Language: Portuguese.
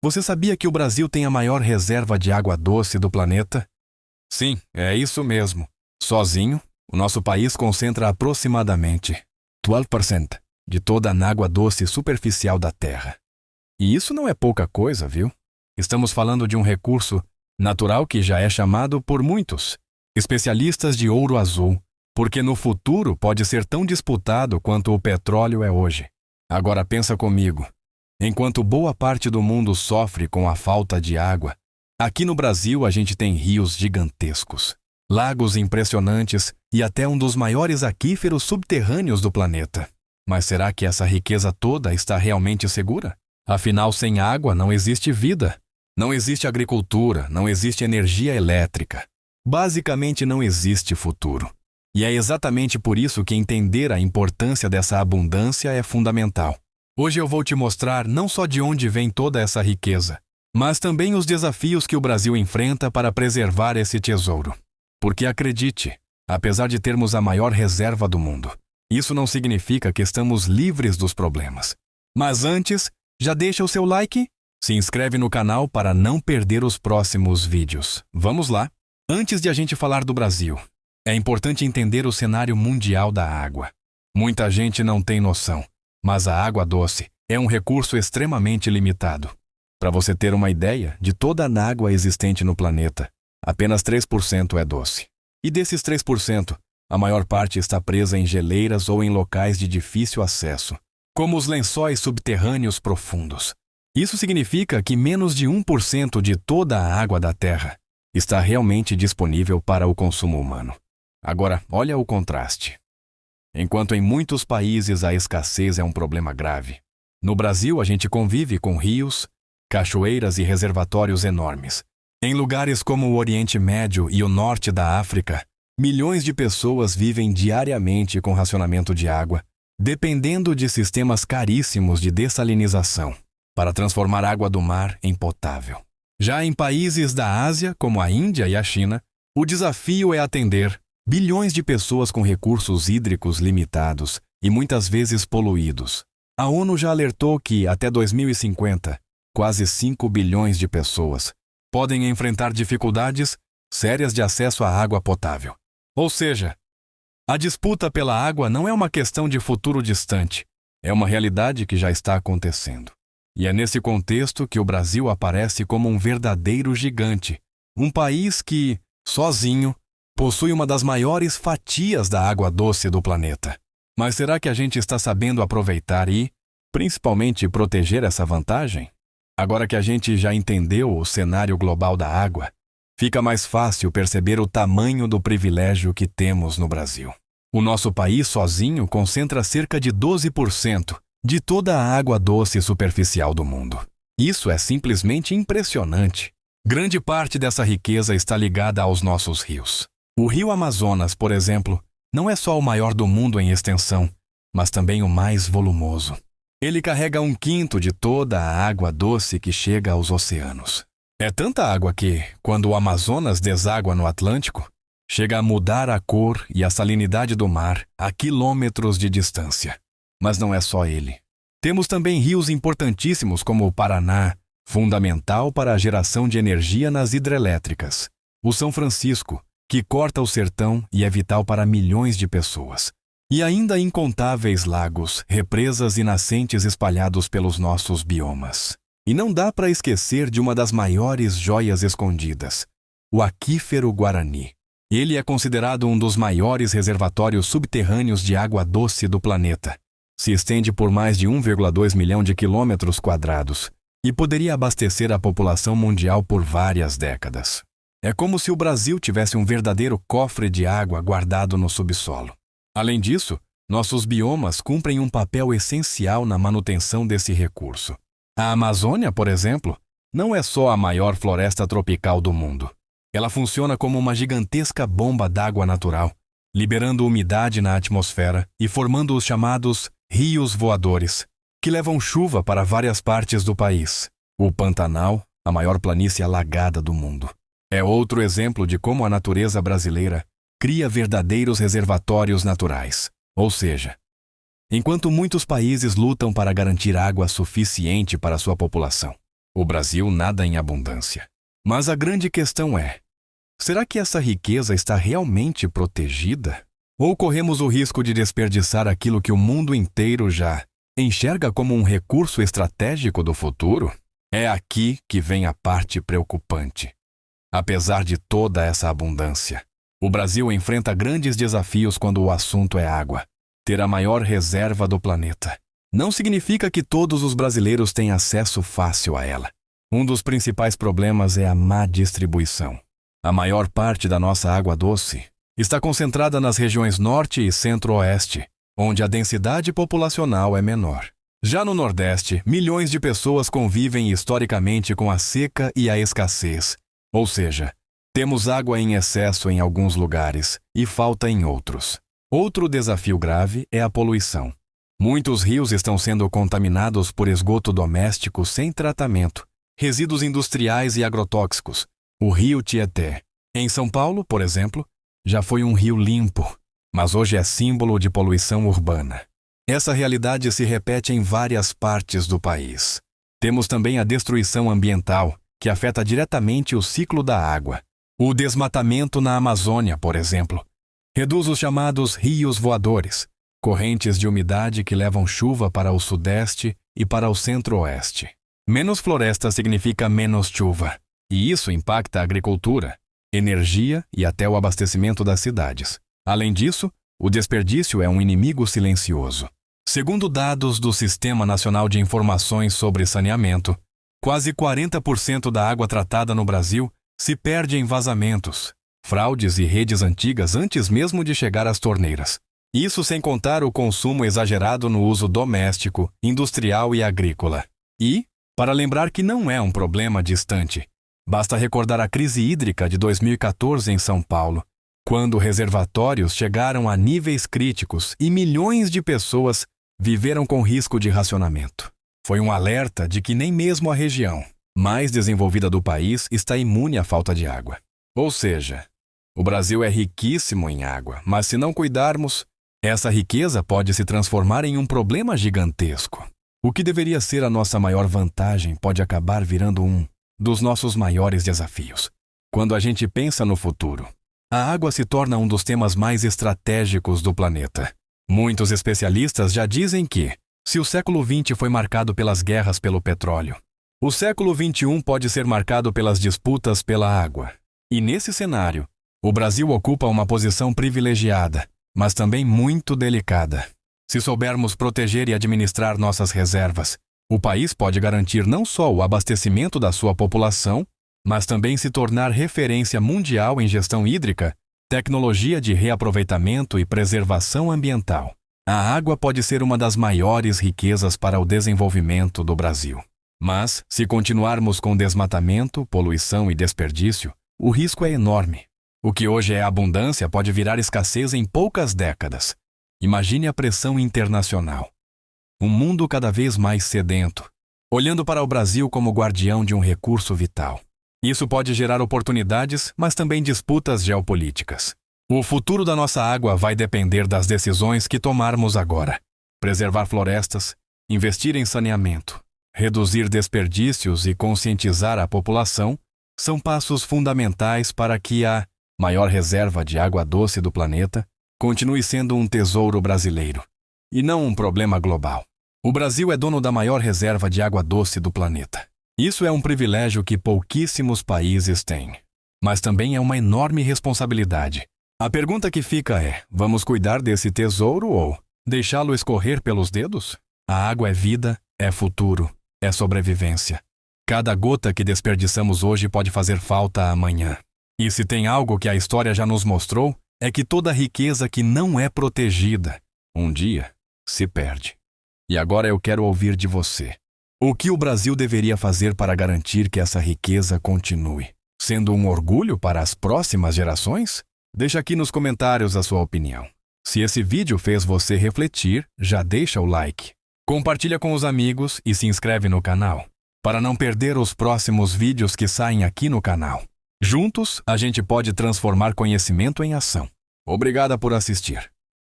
Você sabia que o Brasil tem a maior reserva de água doce do planeta? Sim, é isso mesmo. Sozinho, o nosso país concentra aproximadamente 12% de toda a água doce superficial da Terra. E isso não é pouca coisa, viu? Estamos falando de um recurso natural que já é chamado por muitos especialistas de ouro azul, porque no futuro pode ser tão disputado quanto o petróleo é hoje. Agora pensa comigo. Enquanto boa parte do mundo sofre com a falta de água, aqui no Brasil a gente tem rios gigantescos, lagos impressionantes e até um dos maiores aquíferos subterrâneos do planeta. Mas será que essa riqueza toda está realmente segura? Afinal, sem água não existe vida, não existe agricultura, não existe energia elétrica. Basicamente não existe futuro. E é exatamente por isso que entender a importância dessa abundância é fundamental. Hoje eu vou te mostrar não só de onde vem toda essa riqueza, mas também os desafios que o Brasil enfrenta para preservar esse tesouro. Porque acredite, apesar de termos a maior reserva do mundo, isso não significa que estamos livres dos problemas. Mas antes, já deixa o seu like? Se inscreve no canal para não perder os próximos vídeos. Vamos lá? Antes de a gente falar do Brasil, é importante entender o cenário mundial da água. Muita gente não tem noção, mas a água doce é um recurso extremamente limitado. Para você ter uma ideia, de toda a água existente no planeta, apenas 3% é doce. E desses 3%, a maior parte está presa em geleiras ou em locais de difícil acesso, como os lençóis subterrâneos profundos. Isso significa que menos de 1% de toda a água da Terra está realmente disponível para o consumo humano. Agora, olha o contraste. Enquanto em muitos países a escassez é um problema grave, no Brasil a gente convive com rios, cachoeiras e reservatórios enormes. Em lugares como o Oriente Médio e o norte da África, milhões de pessoas vivem diariamente com racionamento de água, dependendo de sistemas caríssimos de dessalinização, para transformar água do mar em potável. Já em países da Ásia, como a Índia e a China, o desafio é atender bilhões de pessoas com recursos hídricos limitados e muitas vezes poluídos. A ONU já alertou que, até 2050, quase 5 bilhões de pessoas podem enfrentar dificuldades sérias de acesso à água potável. Ou seja, a disputa pela água não é uma questão de futuro distante, é uma realidade que já está acontecendo. E é nesse contexto que o Brasil aparece como um verdadeiro gigante, um país que, sozinho, possui uma das maiores fatias da água doce do planeta. Mas será que a gente está sabendo aproveitar e, principalmente, proteger essa vantagem? Agora que a gente já entendeu o cenário global da água, fica mais fácil perceber o tamanho do privilégio que temos no Brasil. O nosso país sozinho concentra cerca de 12% de toda a água doce superficial do mundo. Isso é simplesmente impressionante. Grande parte dessa riqueza está ligada aos nossos rios. O Rio Amazonas, por exemplo, não é só o maior do mundo em extensão, mas também o mais volumoso. Ele carrega 1/5 de toda a água doce que chega aos oceanos. É tanta água que, quando o Amazonas deságua no Atlântico, chega a mudar a cor e a salinidade do mar a quilômetros de distância. Mas não é só ele. Temos também rios importantíssimos como o Paraná, fundamental para a geração de energia nas hidrelétricas. O São Francisco, que corta o sertão e é vital para milhões de pessoas. E ainda incontáveis lagos, represas e nascentes espalhados pelos nossos biomas. E não dá para esquecer de uma das maiores joias escondidas, o Aquífero Guarani. Ele é considerado um dos maiores reservatórios subterrâneos de água doce do planeta. Se estende por mais de 1,2 milhão de quilômetros quadrados e poderia abastecer a população mundial por várias décadas. É como se o Brasil tivesse um verdadeiro cofre de água guardado no subsolo. Além disso, nossos biomas cumprem um papel essencial na manutenção desse recurso. A Amazônia, por exemplo, não é só a maior floresta tropical do mundo. Ela funciona como uma gigantesca bomba d'água natural, liberando umidade na atmosfera e formando os chamados rios voadores, que levam chuva para várias partes do país. O Pantanal, a maior planície alagada do mundo, é outro exemplo de como a natureza brasileira cria verdadeiros reservatórios naturais. Ou seja, enquanto muitos países lutam para garantir água suficiente para sua população, O Brasil nada em abundância. Mas a grande questão é: será que essa riqueza está realmente protegida? Ou corremos o risco de desperdiçar aquilo que o mundo inteiro já enxerga como um recurso estratégico do futuro? É aqui que vem a parte preocupante. Apesar de toda essa abundância, o Brasil enfrenta grandes desafios quando o assunto é água. Ter a maior reserva do planeta não significa que todos os brasileiros têm acesso fácil a ela. Um dos principais problemas é a má distribuição. A maior parte da nossa água doce está concentrada nas regiões norte e centro-oeste, onde a densidade populacional é menor. Já no Nordeste, milhões de pessoas convivem historicamente com a seca e a escassez. Ou seja, temos água em excesso em alguns lugares e falta em outros. Outro desafio grave é a poluição. Muitos rios estão sendo contaminados por esgoto doméstico sem tratamento, resíduos industriais e agrotóxicos. O rio Tietê, em São Paulo, por exemplo, já foi um rio limpo, mas hoje é símbolo de poluição urbana. Essa realidade se repete em várias partes do país. Temos também a destruição ambiental, que afeta diretamente o ciclo da água. O desmatamento na Amazônia, por exemplo, reduz os chamados rios voadores, correntes de umidade que levam chuva para o sudeste e para o centro-oeste. Menos floresta significa menos chuva, e isso impacta a agricultura, energia e até o abastecimento das cidades. Além disso, o desperdício é um inimigo silencioso. Segundo dados do Sistema Nacional de Informações sobre Saneamento, quase 40% da água tratada no Brasil se perde em vazamentos, fraudes e redes antigas antes mesmo de chegar às torneiras. Isso sem contar o consumo exagerado no uso doméstico, industrial e agrícola. E, para lembrar que não é um problema distante, basta recordar a crise hídrica de 2014 em São Paulo, quando reservatórios chegaram a níveis críticos e milhões de pessoas viveram com risco de racionamento. Foi um alerta de que nem mesmo a região mais desenvolvida do país está imune à falta de água. Ou seja, o Brasil é riquíssimo em água, mas se não cuidarmos, essa riqueza pode se transformar em um problema gigantesco. O que deveria ser a nossa maior vantagem pode acabar virando um dos nossos maiores desafios. Quando a gente pensa no futuro, a água se torna um dos temas mais estratégicos do planeta. Muitos especialistas já dizem que, se o século XX foi marcado pelas guerras pelo petróleo, o século XXI pode ser marcado pelas disputas pela água. E nesse cenário, o Brasil ocupa uma posição privilegiada, mas também muito delicada. Se soubermos proteger e administrar nossas reservas, o país pode garantir não só o abastecimento da sua população, mas também se tornar referência mundial em gestão hídrica, tecnologia de reaproveitamento e preservação ambiental. A água pode ser uma das maiores riquezas para o desenvolvimento do Brasil. Mas, se continuarmos com desmatamento, poluição e desperdício, o risco é enorme. O que hoje é abundância pode virar escassez em poucas décadas. Imagine a pressão internacional. Um mundo cada vez mais sedento, olhando para o Brasil como guardião de um recurso vital. Isso pode gerar oportunidades, mas também disputas geopolíticas. O futuro da nossa água vai depender das decisões que tomarmos agora. Preservar florestas, investir em saneamento, reduzir desperdícios e conscientizar a população são passos fundamentais para que a maior reserva de água doce do planeta continue sendo um tesouro brasileiro, e não um problema global. O Brasil é dono da maior reserva de água doce do planeta. Isso é um privilégio que pouquíssimos países têm, mas também é uma enorme responsabilidade. A pergunta que fica é: vamos cuidar desse tesouro ou deixá-lo escorrer pelos dedos? A água é vida, é futuro, é sobrevivência. Cada gota que desperdiçamos hoje pode fazer falta amanhã. E se tem algo que a história já nos mostrou, é que toda riqueza que não é protegida, um dia, se perde. E agora eu quero ouvir de você. O que o Brasil deveria fazer para garantir que essa riqueza continue? Sendo um orgulho para as próximas gerações? Deixa aqui nos comentários a sua opinião. Se esse vídeo fez você refletir, já deixa o like. Compartilha com os amigos e se inscreve no canal, para não perder os próximos vídeos que saem aqui no canal. Juntos, a gente pode transformar conhecimento em ação. Obrigada por assistir.